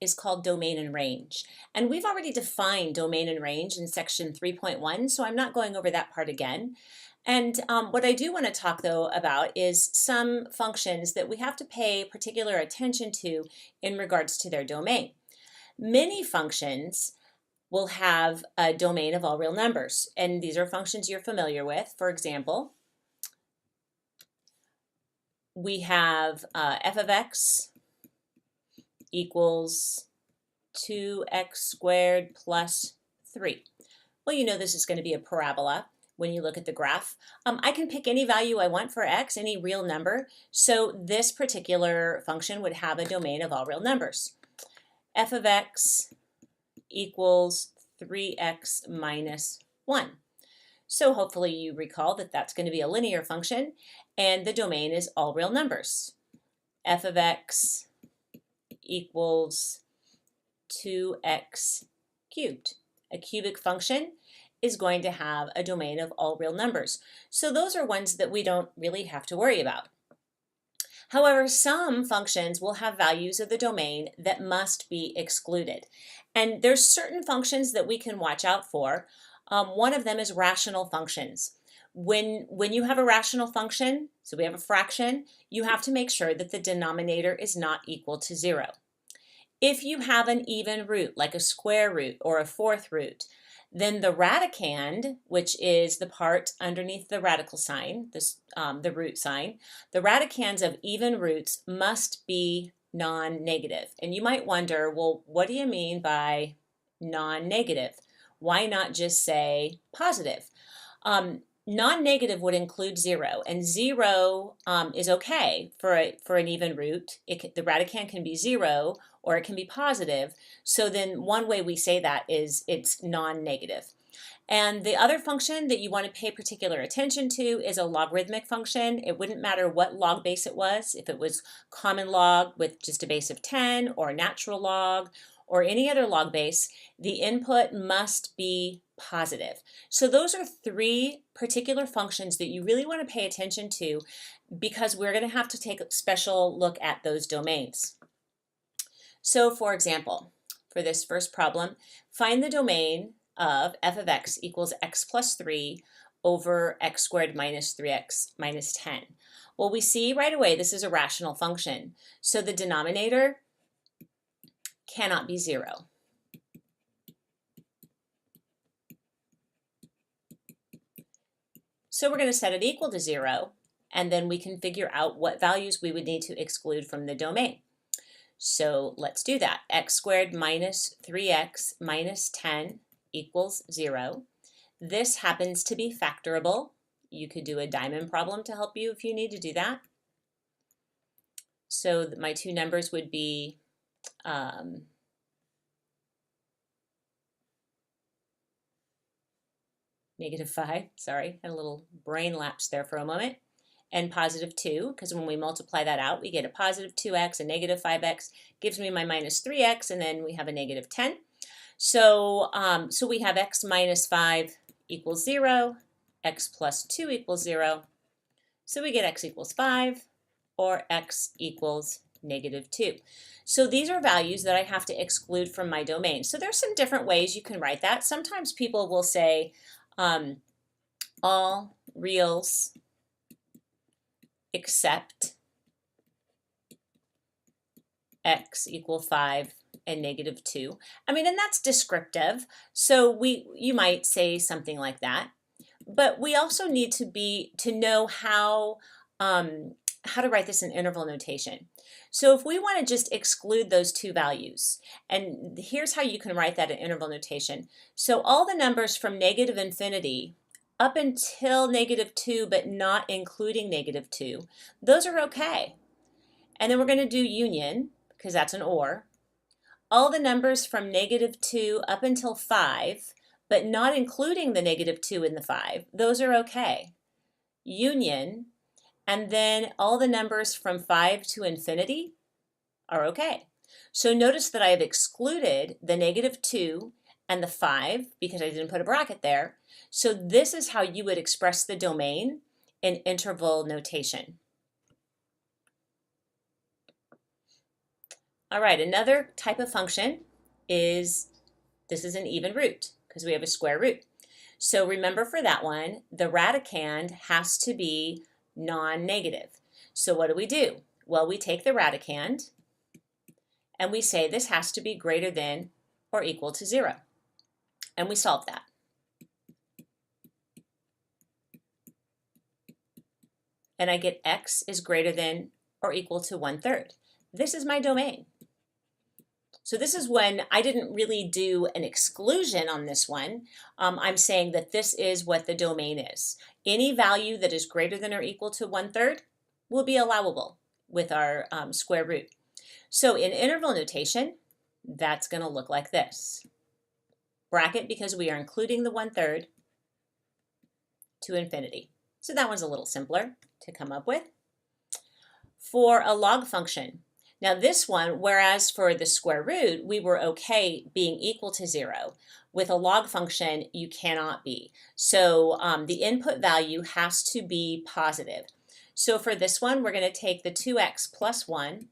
is called domain and range. And we've already defined domain and range in section 3.1, so I'm not going over that part again. And what I do want to talk though about is some functions that we have to pay particular attention to in regards to their domain. Many functions will have a domain of all real numbers, and these are functions you're familiar with. For example, we have f of x equals 2x squared plus 3. Well, you know this is going to be a parabola when you look at the graph. I can pick any value I want for x, any real number, so this particular function would have a domain of all real numbers. F of x equals 3x minus 1. So hopefully you recall that that's going to be a linear function, and the domain is all real numbers. F of x equals 2x cubed. A cubic function is going to have a domain of all real numbers. So those are ones that we don't really have to worry about. However, some functions will have values of the domain that must be excluded. And there's certain functions that we can watch out for. One of them is rational functions. When you have a rational function, so we have a fraction, you have to make sure that the denominator is not equal to 0. If you have an even root, like a square root or a fourth root, then the radicand, which is the part underneath the radical sign, the root sign, the radicands of even roots must be non-negative. And you might wonder, well, what do you mean by non-negative? Why not just say positive? Non-negative would include 0, and 0 is okay for an even root. The radicand can be 0 or it can be positive. So then one way we say that is it's non-negative. And the other function that you want to pay particular attention to is a logarithmic function. It wouldn't matter what log base it was, if it was common log with just a base of 10 or natural log or any other log base, the input must be positive. So those are 3 particular functions that you really want to pay attention to because we're going to have to take a special look at those domains. So for example, for this first problem, find the domain of f of x equals x plus 3 over x squared minus 3x minus 10. Well, we see right away this is a rational function. So the denominator cannot be 0. So we're going to set it equal to 0, and then we can figure out what values we would need to exclude from the domain. So let's do that. X squared minus 3x minus 10 equals 0. This happens to be factorable. You could do a diamond problem to help you if you need to do that. So my 2 numbers would be -5, sorry, had a little brain lapse there for a moment, and positive 2, because when we multiply that out, we get a positive 2x, a negative 5x, gives me my minus 3x, and then we have a negative 10. So, so we have x minus 5 equals 0, x plus 2 equals 0, so we get x equals 5, or x equals -2. So these are values that I have to exclude from my domain. So there's some different ways you can write that. Sometimes people will say, all reals except x equal 5 and -2. I mean, and that's descriptive. So you might say something like that. But we also need to know how to write this in interval notation. So if we want to just exclude those 2 values, and here's how you can write that in interval notation. So all the numbers from negative infinity up until -2, but not including -2, those are okay. And then we're going to do union, because that's an or. All the numbers from -2 up until 5, but not including the -2 in the 5, those are okay. Union, and then all the numbers from 5 to infinity are okay. So notice that I have excluded the -2 and the 5 because I didn't put a bracket there. So this is how you would express the domain in interval notation. All right, another type of function is, this is an even root because we have a square root. So remember for that one, the radicand has to be non-negative. So what do? Well, we take the radicand and we say this has to be greater than or equal to 0. And we solve that. And I get x is greater than or equal to 1/3. This is my domain. So this is when I didn't really do an exclusion on this one. I'm saying that this is what the domain is. Any value that is greater than or equal to 1/3 will be allowable with our square root. So in interval notation, that's going to look like this. Bracket because we are including the 1/3 to infinity. So that one's a little simpler to come up with. For a log function, now this one, whereas for the square root, we were okay being equal to 0. With a log function, you cannot be. So the input value has to be positive. So for this one, we're going to take the 2x plus 1,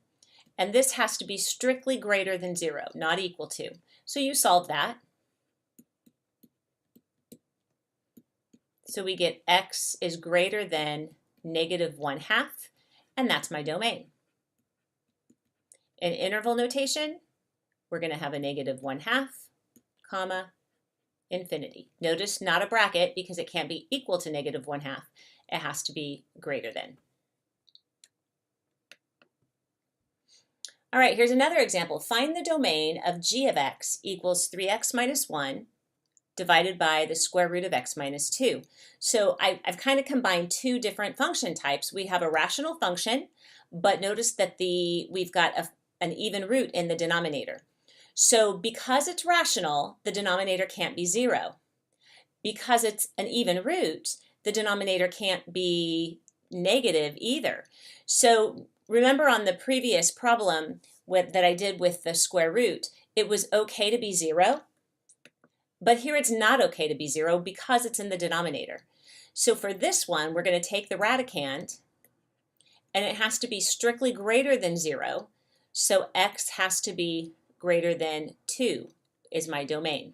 and this has to be strictly greater than 0, not equal to. So you solve that. So we get x is greater than -1/2, and that's my domain. In interval notation, we're going to have a -1/2, comma, infinity. Notice not a bracket because it can't be equal to -1/2. It has to be greater than. All right, here's another example. Find the domain of g of x equals 3x minus 1 divided by the square root of x minus 2. So I've kind of combined two different function types. We have a rational function, but notice that we've got an even root in the denominator. So because it's rational, the denominator can't be 0. Because it's an even root, the denominator can't be negative either. So remember on the previous problem that I did with the square root, it was okay to be 0. But here it's not okay to be 0 because it's in the denominator. So for this one, we're going to take the radicand, and it has to be strictly greater than 0. So x has to be greater than 2 is my domain.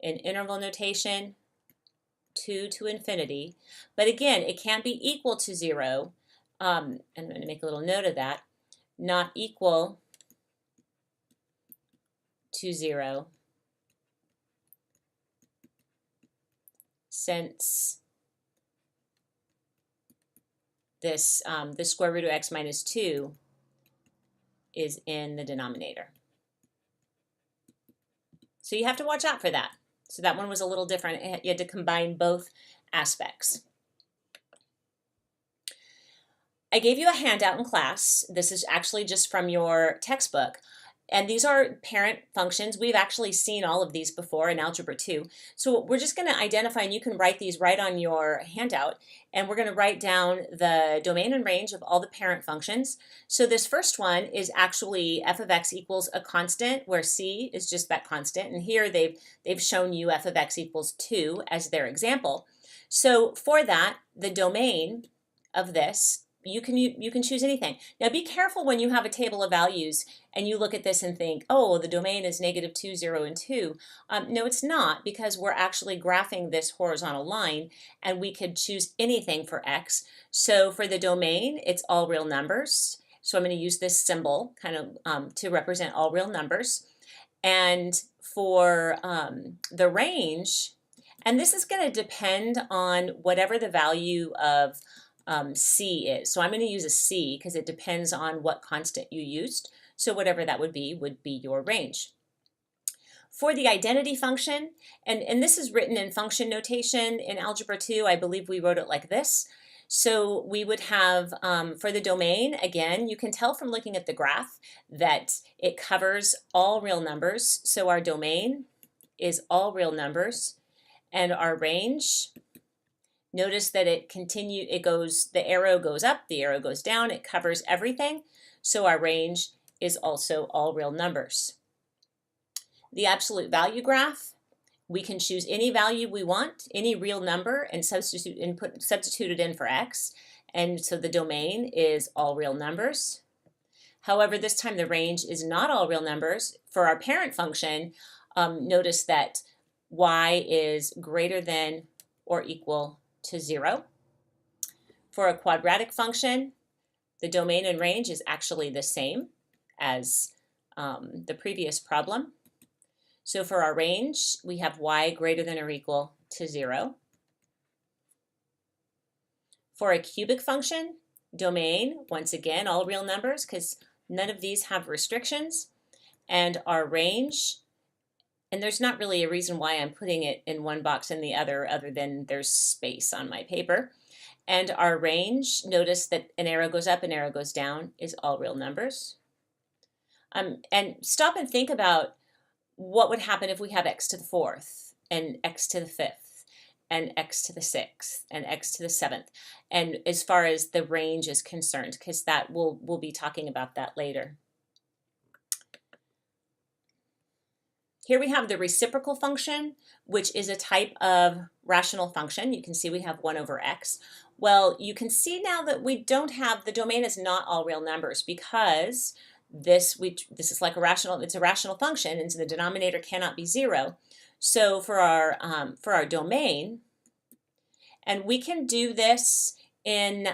In interval notation, 2 to infinity. But again, it can't be equal to 0. I'm going to make a little note of that. Not equal to 0, since this the square root of x minus 2 is in the denominator. So you have to watch out for that. So that one was a little different. You had to combine both aspects. I gave you a handout in class. This is actually just from your textbook. And these are parent functions. We've actually seen all of these before in Algebra 2. So we're just going to identify, and you can write these right on your handout, and we're going to write down the domain and range of all the parent functions. So this first one is actually f of x equals a constant, where c is just that constant. And here they've shown you f of x equals 2 as their example. So for that, the domain of this, you can choose anything. Now be careful when you have a table of values and you look at this and think, oh, the domain is -2, 0, and 2. No, it's not, because we're actually graphing this horizontal line, and we could choose anything for x. So for the domain, it's all real numbers. So I'm going to use this symbol kind of to represent all real numbers. And for the range, and this is going to depend on whatever the value of c is. So I'm going to use a c because it depends on what constant you used. So whatever that would be your range. For the identity function, and this is written in function notation in Algebra 2, I believe we wrote it like this. So we would have, for the domain, again, you can tell from looking at the graph that it covers all real numbers. So our domain is all real numbers, and our range, notice that the arrow goes up, the arrow goes down, it covers everything. So our range is also all real numbers. The absolute value graph, we can choose any value we want, any real number, and substitute it in for x. And so the domain is all real numbers. However, this time the range is not all real numbers. For our parent function, notice that y is greater than or equal to 0. For a quadratic function, the domain and range is actually the same as the previous problem. So for our range, we have y greater than or equal to 0. For a cubic function, domain, once again, all real numbers because none of these have restrictions. And our range, and there's not really a reason why I'm putting it in one box and the other than there's space on my paper. And our range, notice that an arrow goes up, an arrow goes down, is all real numbers. And stop and think about what would happen if we have x to the 4th and x to the 5th and x to the 6th and x to the 7th. And as far as the range is concerned, because that we'll be talking about that later. Here we have the reciprocal function, which is a type of rational function. You can see we have 1 over x. Well, you can see now that we don't have, the domain is not all real numbers because this is like it's a rational function, and so the denominator cannot be 0. So for our domain, and we can do this in,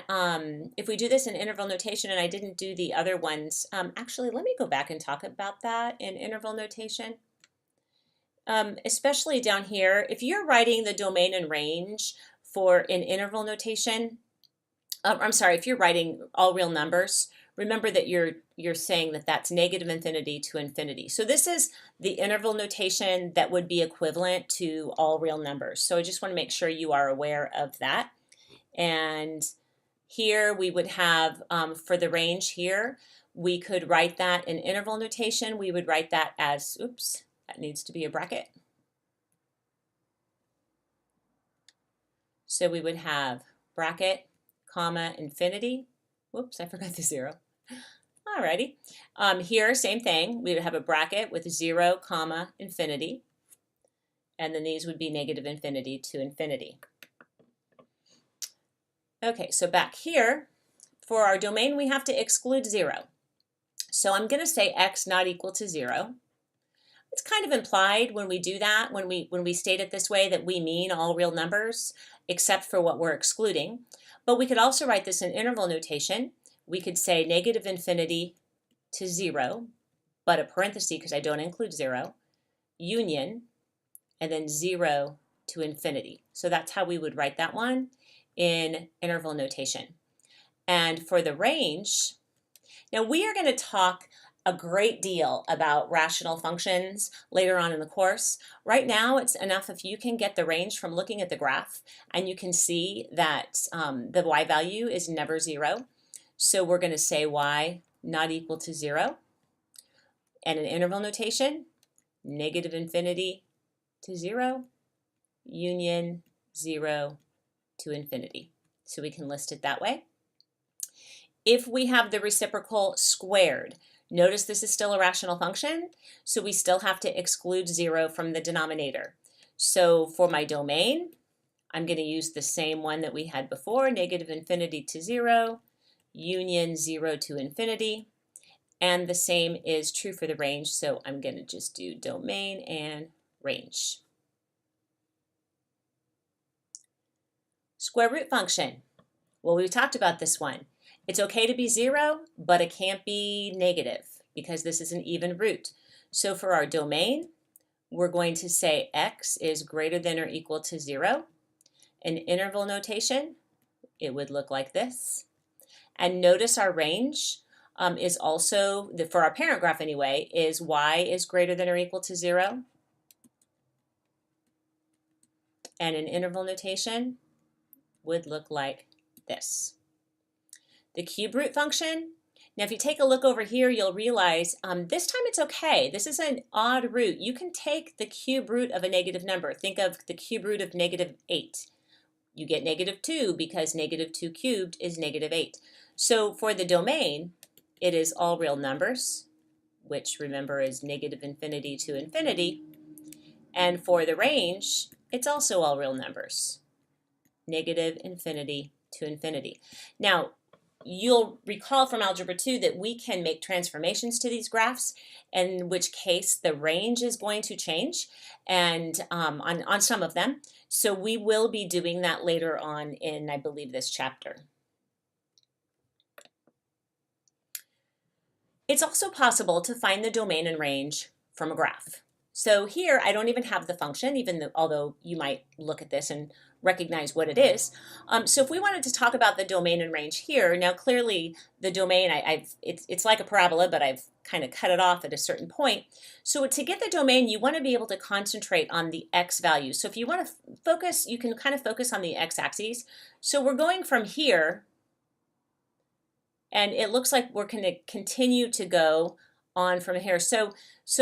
if we do this in interval notation, and I didn't do the other ones, actually let me go back and talk about that in interval notation. Especially down here, if you're writing the domain and range in interval notation, I'm sorry, if you're writing all real numbers, remember that you're saying that that's negative infinity to infinity. So this is the interval notation that would be equivalent to all real numbers. So I just want to make sure you are aware of that. And here we would have, for the range here, we could write that in interval notation. We would write that as, oops, that needs to be a bracket. So we would have bracket, comma, infinity. Whoops, I forgot the 0. Alrighty. Here, same thing. We would have a bracket with 0, comma, infinity. And then these would be negative infinity to infinity. Okay, so back here, for our domain, we have to exclude 0. So I'm going to say x not equal to 0. It's kind of implied when we do that, when we state it this way, that we mean all real numbers, except for what we're excluding. But we could also write this in interval notation. We could say negative infinity to 0, but a parenthesis because I don't include 0, union, and then 0 to infinity. So that's how we would write that one in interval notation. And for the range, now we are going to talk a great deal about rational functions later on in the course. Right now, it's enough if you can get the range from looking at the graph, and you can see that the y value is never 0. So we're going to say y not equal to 0. And in interval notation, negative infinity to 0, union 0 to infinity. So we can list it that way. If we have the reciprocal squared, notice this is still a rational function, so we still have to exclude 0 from the denominator. So for my domain, I'm going to use the same one that we had before, negative infinity to 0, union 0 to infinity, and the same is true for the range, so I'm going to just do domain and range. Square root function. Well, we talked about this one. It's okay to be 0, but it can't be negative because this is an even root. So for our domain, we're going to say x is greater than or equal to 0. In interval notation, it would look like this. And notice our range is also, for our parent graph anyway, is y is greater than or equal to 0. And in interval notation would look like this. The cube root function, now if you take a look over here, you'll realize this time it's okay. This is an odd root. You can take the cube root of a negative number. Think of the cube root of negative 8. You get negative 2 because negative 2 cubed is negative 8. So for the domain, it is all real numbers, which remember is negative infinity to infinity. And for the range, it's also all real numbers, negative infinity to infinity. Now, you'll recall from Algebra 2 that we can make transformations to these graphs, in which case the range is going to change, and on some of them. So we will be doing that later on in, I believe, this chapter. It's also possible to find the domain and range from a graph. So here I don't even have the function, although you might look at this and recognize what it is. So if we wanted to talk about the domain and range here, now clearly the domain, it's like a parabola, but I've kind of cut it off at a certain point. So to get the domain, you want to be able to concentrate on the x values. So if you want to focus, you can kind of focus on the x-axis. So we're going from here, and it looks like we're going to continue to go on from here. So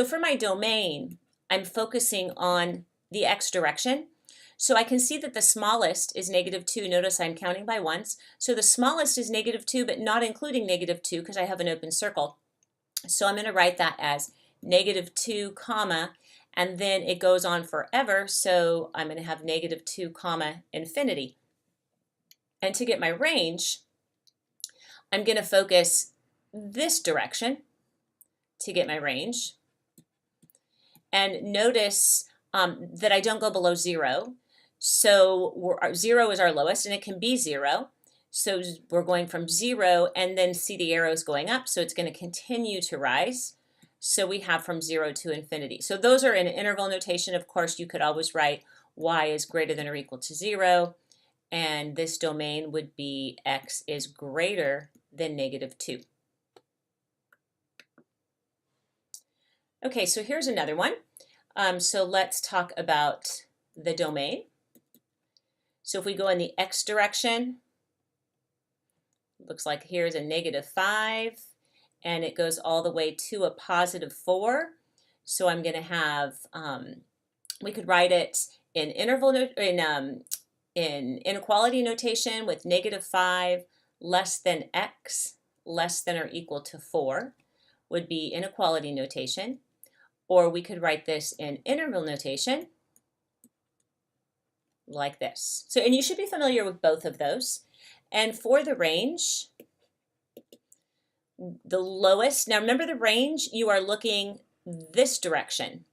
for my domain, I'm focusing on the x direction. So I can see that the smallest is -2. Notice I'm counting by ones. So the smallest is -2, but not including -2 because I have an open circle. So I'm going to write that as -2, comma, and then it goes on forever. So I'm going to have -2, comma, infinity. And to get my range, I'm going to focus this direction to get my range. And notice that I don't go below 0. So 0 is our lowest, and it can be 0. So we're going from 0, and then see the arrows going up, so it's going to continue to rise. So we have from 0 to infinity. So those are in interval notation. Of course, you could always write y is greater than or equal to 0, and this domain would be x is greater than -2. Okay, so here's another one. So let's talk about the domain. So if we go in the x direction, looks like here's a -5, and it goes all the way to a +4. So I'm going to have, we could write it in in inequality notation with -5 less than x less than or equal to 4 would be inequality notation. Or we could write this in interval notation like this. So, and you should be familiar with both of those. And for the range, the lowest, now remember the range, you are looking this direction.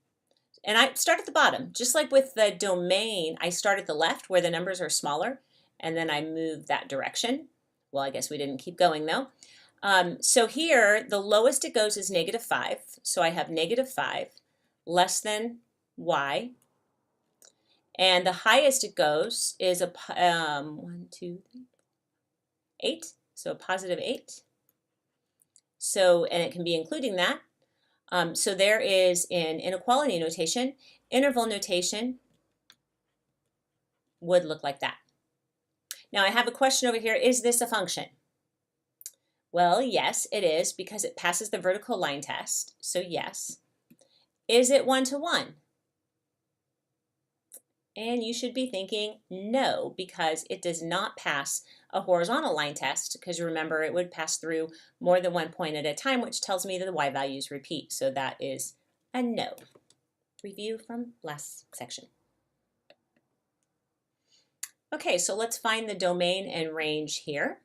And I start at the bottom. Just like with the domain, I start at the left where the numbers are smaller, and then I move that direction. Well, I guess we didn't keep going though. So here, the lowest it goes is -5. So I have -5 less than y. And the highest it goes is a 1, 2, 3, 8. So a +8. So, and it can be including that. So there is in inequality notation, interval notation would look like that. Now I have a question over here. Is this a function? Well, yes, it is because it passes the vertical line test. So yes. Is it one-to-one? And you should be thinking no, because it does not pass a horizontal line test, because remember it would pass through more than one point at a time, which tells me that the y values repeat. So that is a no. Review from last section. Okay, so let's find the domain and range here.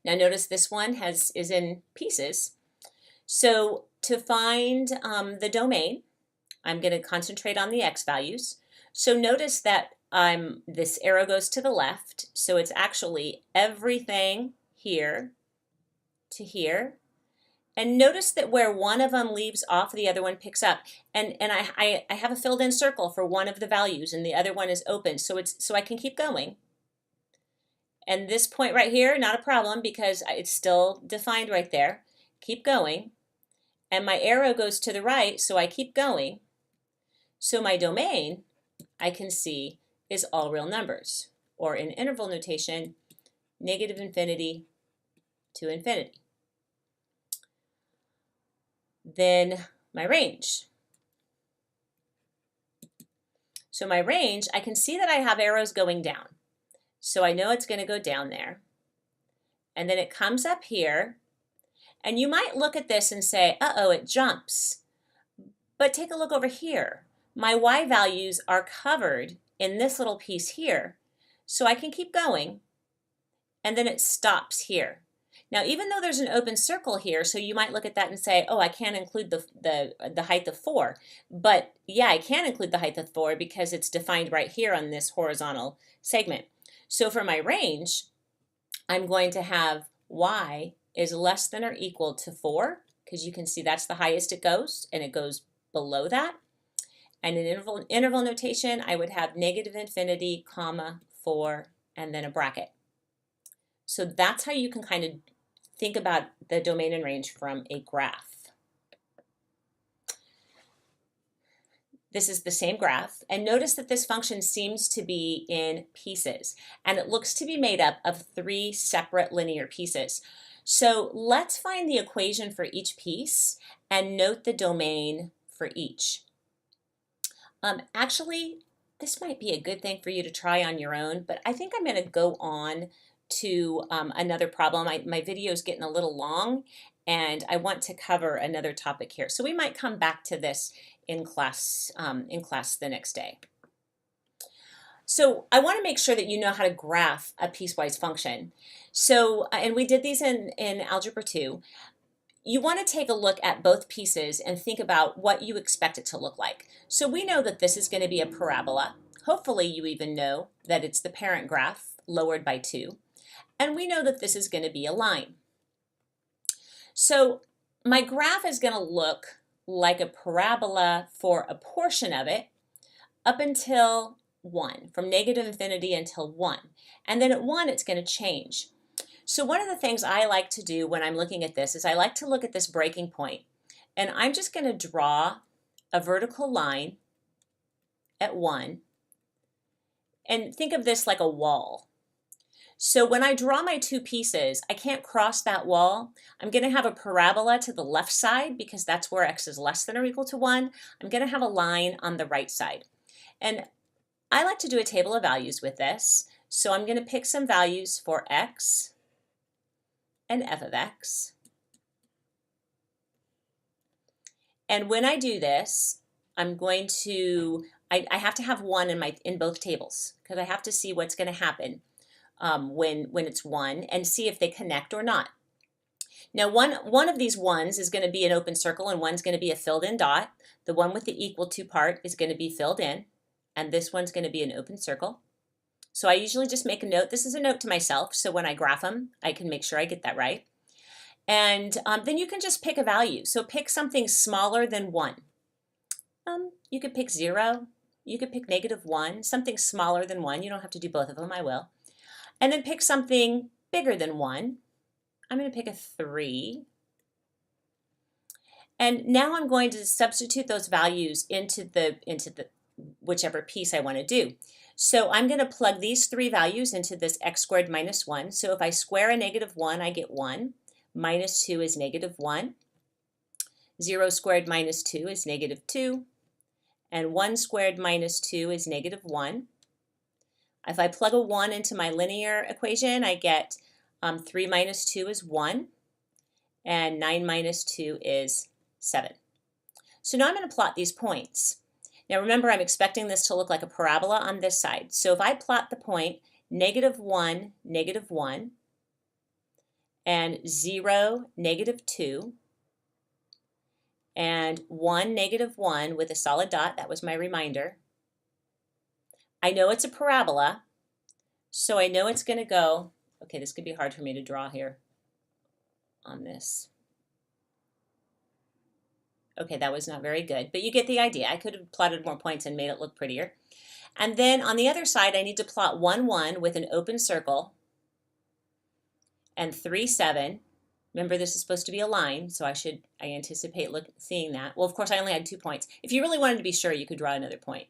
Now notice this one is in pieces. So to find the domain, I'm going to concentrate on the x values. So notice that this arrow goes to the left, so it's actually everything here to here. And notice that where one of them leaves off, the other one picks up. And I have a filled in circle for one of the values, and the other one is open, so I can keep going. And this point right here, not a problem because it's still defined right there. Keep going. And my arrow goes to the right, so I keep going. So my domain, I can see, is all real numbers, or in interval notation, -infinity to infinity. Then my range. So my range, I can see that I have arrows going down. So I know it's going to go down there. And then it comes up here. And you might look at this and say, uh-oh, it jumps. But take a look over here. My y values are covered in this little piece here. So I can keep going. And then it stops here. Now, even though there's an open circle here, so you might look at that and say, oh, I can't include the height of 4. But yeah, I can include the height of 4 because it's defined right here on this horizontal segment. So for my range, I'm going to have y is less than or equal to 4, because you can see that's the highest it goes, and it goes below that. And in interval notation, I would have negative infinity, comma, 4, and then a bracket. So that's how you can kind of think about the domain and range from a graph. This is the same graph, and notice that this function seems to be in pieces, and it looks to be made up of 3 separate linear pieces. So let's find the equation for each piece and note the domain for each. Actually, this might be a good thing for you to try on your own, but I think I'm going to go on to another problem. My video is getting a little long, and I want to cover another topic here. So we might come back to this in class the next day. So I want to make sure that you know how to graph a piecewise function. So, and we did these in Algebra 2. You want to take a look at both pieces and think about what you expect it to look like. So we know that this is going to be a parabola. Hopefully you even know that it's the parent graph lowered by 2. And we know that this is going to be a line. So my graph is going to look like a parabola for a portion of it up until 1, from negative infinity until 1. And then at 1 it's going to change. So one of the things I like to do when I'm looking at this is I like to look at this breaking point. And I'm just going to draw a vertical line at 1. And think of this like a wall. So when I draw my 2 pieces, I can't cross that wall. I'm going to have a parabola to the left side because that's where x is less than or equal to 1. I'm going to have a line on the right side. And I like to do a table of values with this. So I'm going to pick some values for x and f of x. And when I do this, I'm going to, I have to have 1 in both tables because I have to see what's going to happen when it's 1 and see if they connect or not. Now one of these 1's is going to be an open circle and one's going to be a filled in dot. The one with the equal to part is going to be filled in, and this one's going to be an open circle. So I usually just make a note. This is a note to myself, so when I graph them, I can make sure I get that right. And then you can just pick a value. So pick something smaller than 1. You could pick 0. You could pick -1, something smaller than 1. You don't have to do both of them, I will. And then pick something bigger than 1. I'm going to pick a 3. And now I'm going to substitute those values into the whichever piece I want to do. So I'm going to plug these 3 values into this x squared minus 1. So if I square a -1, I get 1. Minus 2 is -1. 0 squared minus 2 is -2. And 1 squared minus 2 is -1. If I plug a 1 into my linear equation, I get 3 minus 2 is 1. And 9 minus 2 is 7. So now I'm going to plot these points. Now remember, I'm expecting this to look like a parabola on this side. So if I plot the point -1, -1, and 0, -2, and 1, -1 with a solid dot, that was my reminder. I know it's a parabola, so I know it's going to go, okay, this could be hard for me to draw here on this. Okay, that was not very good, but you get the idea. I could have plotted more points and made it look prettier. And then on the other side, I need to plot 1, 1 with an open circle and 3, 7. Remember, this is supposed to be a line, so I anticipate seeing that. Well, of course, I only had 2 points. If you really wanted to be sure, you could draw another point.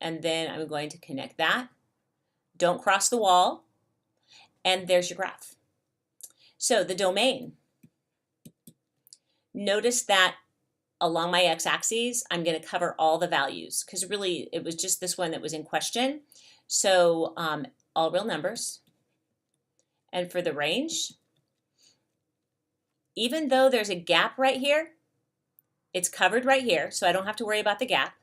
And then I'm going to connect that. Don't cross the wall. And there's your graph. So the domain. Notice that along my x-axis, I'm going to cover all the values because really it was just this one that was in question. So all real numbers. And for the range, even though there's a gap right here, it's covered right here, so I don't have to worry about the gap.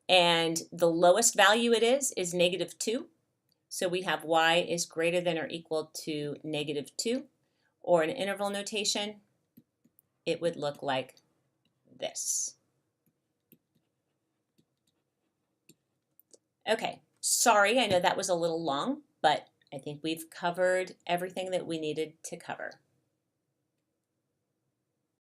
And the lowest value it is -2. So we have y is greater than or equal to -2, or an interval notation, it would look like this. Okay, sorry, I know that was a little long, but I think we've covered everything that we needed to cover.